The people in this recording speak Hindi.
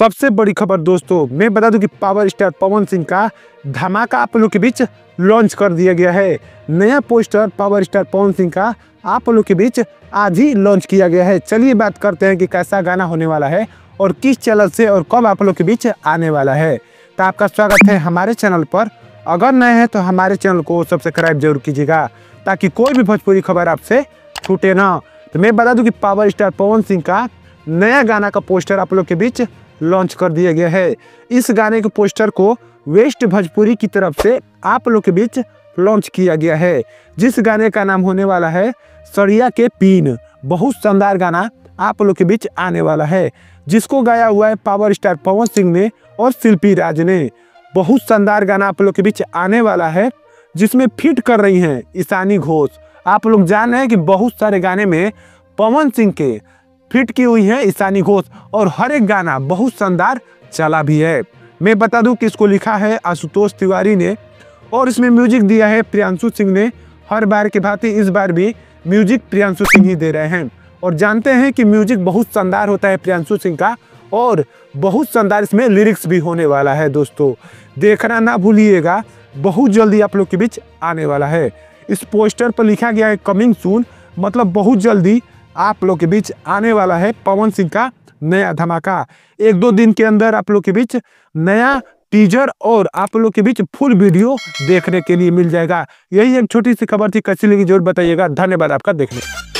सबसे बड़ी खबर दोस्तों, मैं बता दूं कि पावर स्टार पवन सिंह का धमाका आप लोग के बीच लॉन्च कर दिया गया है। नया poster power star Pawan Singh का आप लोग के बीच आज ही लॉन्च किया गया है। चलिए बात करते हैं कि कैसा गाना होने वाला है और किस चैनल से और कब आप लोग के बीच आने वाला है। तो आपका स्वागत है हमारे चैनल पर। अगर नए हैं तो हमारे चैनल को सब्सक्राइब जरूर कीजिएगा ताकि कोई भी भोजपुरी खबर आपसे छूटे ना। तो मैं बता दूं कि पावर स्टार पवन सिंह का नया गाना का पोस्टर आप लोग के बीच लॉन्च कर दिया गया है। इस गाने के पोस्टर को वेस्ट भोजपुरी की तरफ से आप लोग के बीच लॉन्च किया गया है, जिस गाने का नाम होने वाला है सरिया के पीन। बहुत शानदार गाना आप लोग के बीच आने वाला है, जिसको गाया हुआ है पावर स्टार पवन सिंह ने और शिल्पी राज ने। बहुत शानदार गाना आप लोग के बीच आने वाला है, जिसमें फिट कर रही हैं ईशानी घोष। आप लोग जान रहे हैं कि बहुत सारे गाने में पवन सिंह के फिट की हुई है ईशानी घोष और हर एक गाना बहुत शानदार चला भी है। मैं बता दूं कि इसको लिखा है आशुतोष तिवारी ने और इसमें म्यूजिक दिया है प्रियांशु सिंह ने। हर बार की भांति इस बार भी म्यूजिक प्रियांशु सिंह ही दे रहे हैं और जानते हैं कि म्यूजिक बहुत शानदार होता है प्रियांशु सिंह का और बहुत शानदार इसमें लिरिक्स भी होने वाला है। दोस्तों देखना ना भूलिएगा, बहुत जल्दी आप लोग के बीच आने वाला है। इस पोस्टर पर लिखा गया है कमिंग सून, मतलब बहुत जल्दी आप लोग के बीच आने वाला है पवन सिंह का नया धमाका। 1-2 दिन के अंदर आप लोग के बीच नया टीजर और आप लोग के बीच फुल वीडियो देखने के लिए मिल जाएगा। यही एक छोटी सी खबर थी, कैसी लगी जरूर बताइएगा। धन्यवाद आपका देखने का।